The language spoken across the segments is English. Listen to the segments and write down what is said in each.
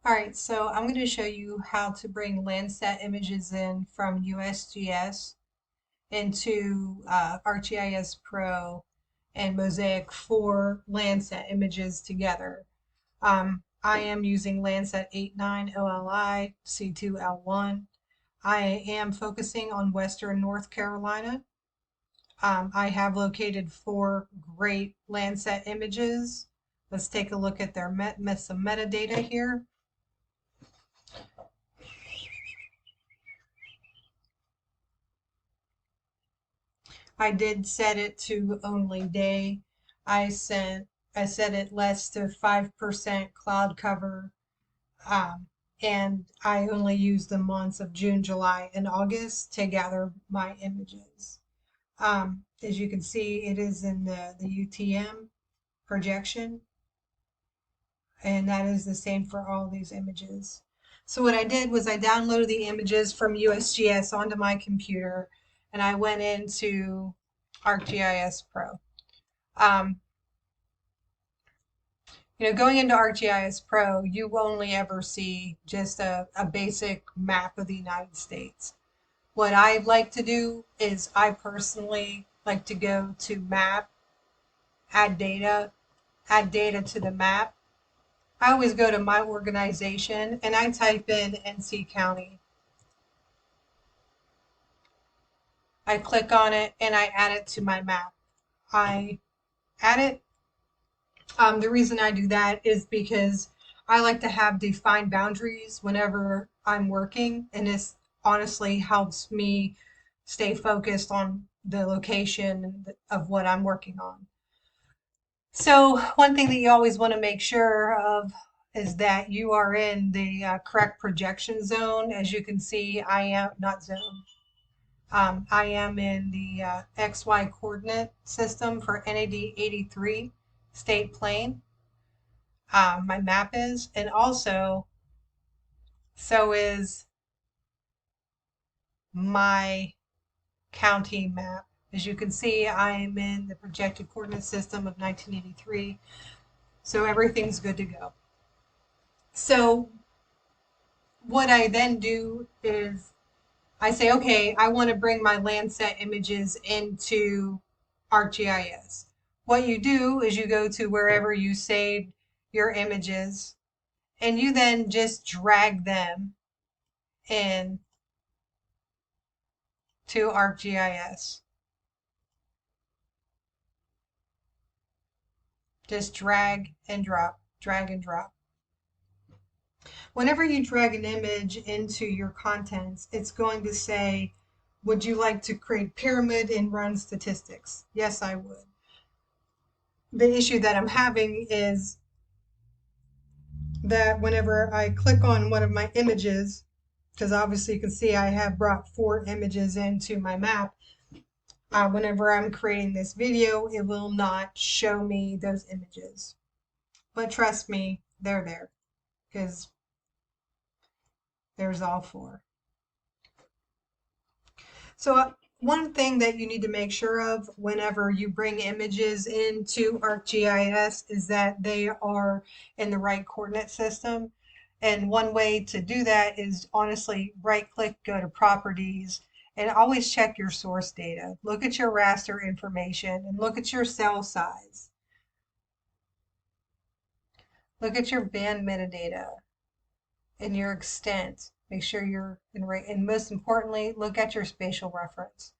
All right, so I'm going to show you how to bring Landsat images in from USGS into ArcGIS Pro and Mosaic for Landsat images together. I am using Landsat 8.9 OLI C2L1. I am focusing on Western North Carolina. I have located 4 great Landsat images. Let's take a look at their some metadata here. I did set it to only day. I set it less to 5% cloud cover. Um, and I only use the months of June, July, and August to gather my images. As you can see, it is in the UTM projection, and that is the same for all these images. So what I did was I downloaded the images from USGS onto my computer, and I went into ArcGIS Pro. Um, Going into ArcGIS Pro, you only ever see just a basic map of the United States. What I like to do is I personally like to go to map, add data to the map. I always go to my organization and I type in NC County. I click on it and I add it to my map. I add it. The reason I do that is because I like to have defined boundaries whenever I'm working, and this honestly helps me stay focused on the location of what I'm working on. So, one thing that you always want to make sure of is that you are in the correct projection zone. As you can see, I am not zone. I am in the XY coordinate system for NAD 83 state plane. My map is, and also so is my county map. As you can see, I am in the projected coordinate system of 1983, so everything's good to go. So what I then do is I say, okay, I want to bring my Landsat images into ArcGIS. What you do is you go to wherever you saved your images, and you then just drag them in to ArcGIS. Just drag and drop, drag and drop. Whenever you drag an image into your contents, it's going to say, would you like to create pyramid and run statistics? Yes, I would. The issue that I'm having is that whenever I click on one of my images, because obviously you can see I have brought 4 images into my map, whenever I'm creating this video, it will not show me those images. But trust me, they're there because there's all 4. So one thing that you need to make sure of whenever you bring images into ArcGIS is that they are in the right coordinate system. And one way to do that is honestly right click, go to properties, and always check your source data. Look at your raster information and look at your cell size. Look at your band metadata and your extent. Make sure you're in right, and most importantly, look at your spatial reference.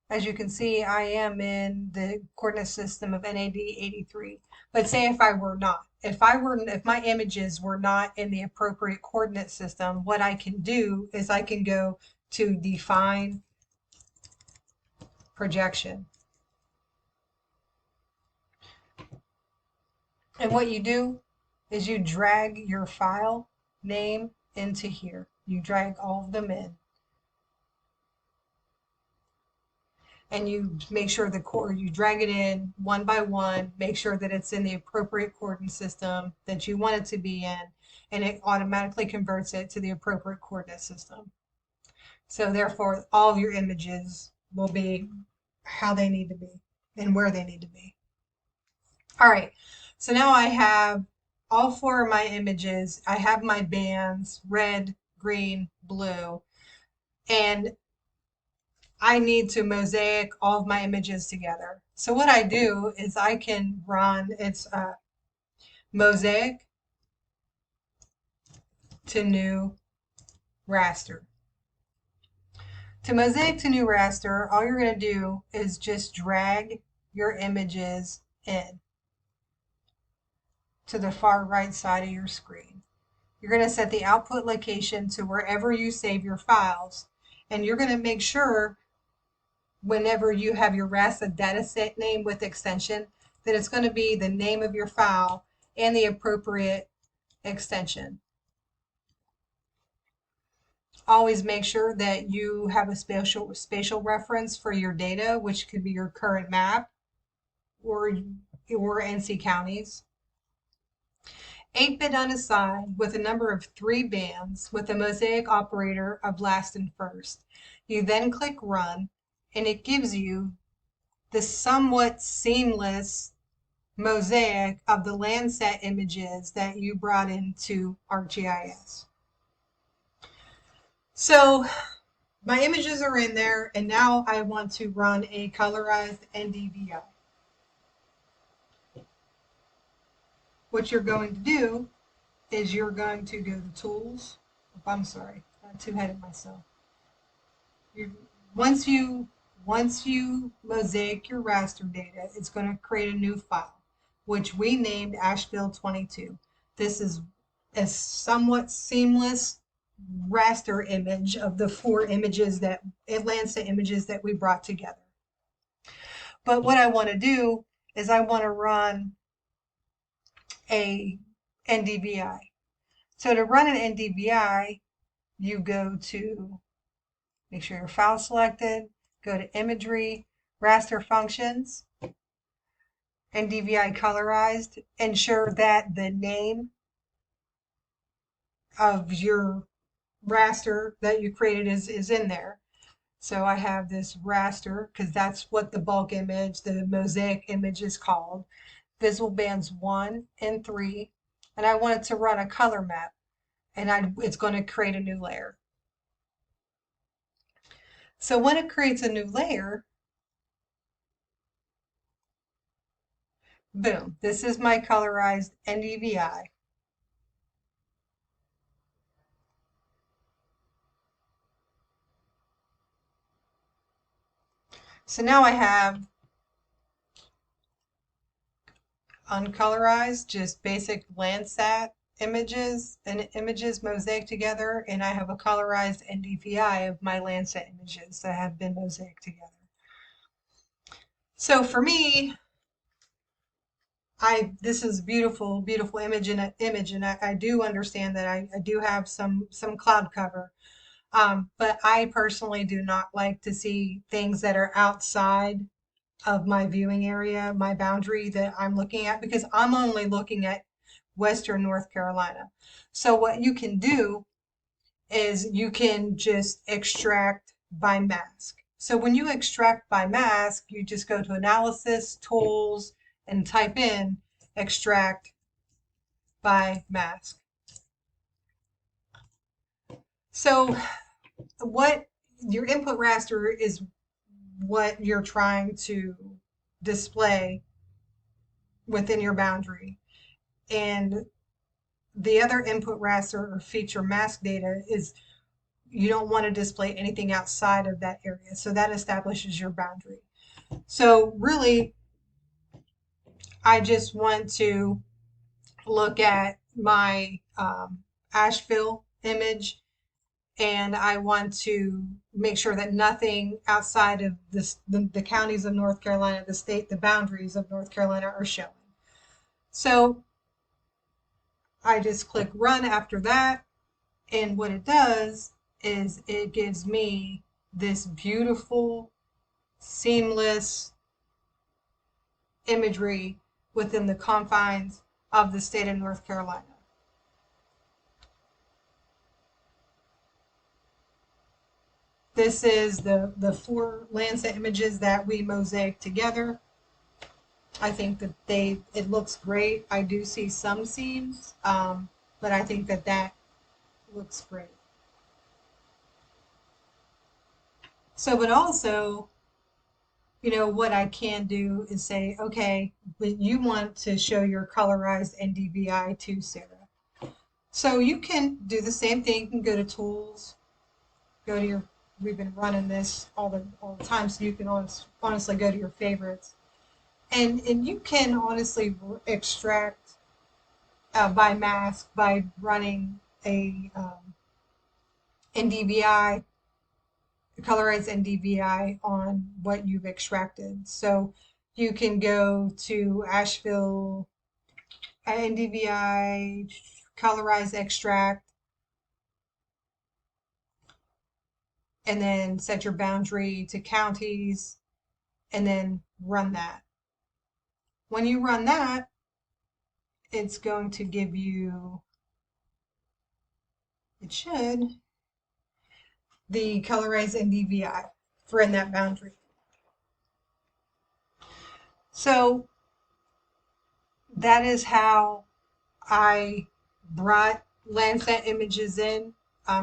As you can see, I am in the coordinate system of NAD 83. But say if I were not, if my images were not in the appropriate coordinate system, what I can do is I can go to define projection. And what you do is you drag your file name into here. You drag all of them in. And you make sure you drag it in one by one, make sure that it's in the appropriate coordinate system that you want it to be in, and it automatically converts it to the appropriate coordinate system. So therefore, all of your images will be how they need to be and where they need to be. All right, so now I have all four of my images, I have my bands, red, green, blue, and I need to mosaic all of my images together. So what I do is I can run, it's mosaic to new raster. To mosaic to new raster, all you're going to do is just drag your images in to the far right side of your screen. You're going to set the output location to wherever you save your files, and you're going to make sure whenever you have your raster dataset name with extension that it's going to be the name of your file and the appropriate extension. Always make sure that you have a spatial reference for your data, which could be your current map or NC counties. 8-bit unassigned with a number of 3 bands with a mosaic operator of last and first. You then click run and it gives you the somewhat seamless mosaic of the Landsat images that you brought into ArcGIS. So my images are in there, and now I want to run a colorized NDVI. What you're going to do is you're going to go to Tools. Oh, I'm sorry, I got too ahead of myself. Once you mosaic your raster data, it's going to create a new file, which we named Asheville 22. This is a somewhat seamless raster image of the 4 images that Landsat images that we brought together. But what I want to do is I want to run a NDVI. So to run an NDVI, you go to, make sure your file selected, go to Imagery, Raster Functions, NDVI Colorized. Ensure that the name of your raster that you created is in there. So I have this raster because that's what the bulk image, the mosaic image is called. Visible bands 1 and 3. And I want it to run a color map. And it's going to create a new layer. So when it creates a new layer, boom, this is my colorized NDVI. So now I have uncolorized, just basic Landsat images and images mosaic together, and I have a colorized NDVI of my Landsat images that have been mosaic together. So for me, this is beautiful, beautiful image, and I do understand that I do have some cloud cover. But I personally do not like to see things that are outside of my viewing area, my boundary that I'm looking at, because I'm only looking at Western North Carolina. So what you can do is you can just extract by mask. So when you extract by mask, you just go to Analysis, Tools, and type in extract by mask. So what your input raster is what you're trying to display within your boundary. And the other input raster or feature mask data is you don't want to display anything outside of that area. So that establishes your boundary. So really, I just want to look at my Asheville image, and I want to make sure that nothing outside of the counties of North Carolina, the state, the boundaries of North Carolina are showing. So I just click run after that, and what it does is it gives me this beautiful, seamless imagery within the confines of the state of North Carolina. This is the 4 Landsat images that we mosaic together. I think that it looks great. I do see some seams, but I think that that looks great. So, but also, what I can do is say, okay, but you want to show your colorized NDVI too, Sarah. So you can do the same thing. You can go to tools, go to your, we've been running this all the time, so you can honestly go to your favorites. And you can honestly extract by mask by running a NDVI, colorized NDVI on what you've extracted. So you can go to Asheville NDVI, colorize extract, and then set your boundary to counties, and then run that. When you run that, it's going to give you, it should, the colorized NDVI for in that boundary. So that is how I brought Landsat images in.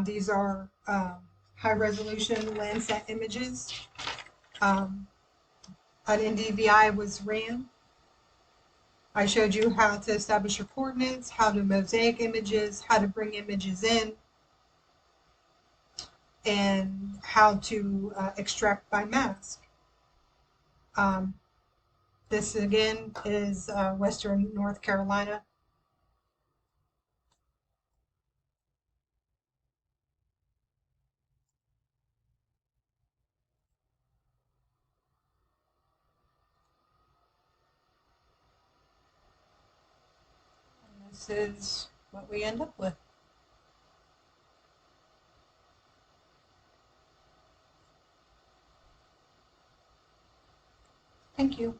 These are high resolution Landsat images. An NDVI was ran. I showed you how to establish your coordinates, how to mosaic images, how to bring images in, and how to extract by mask. This again is Western North Carolina. And this is what we end up with. Thank you.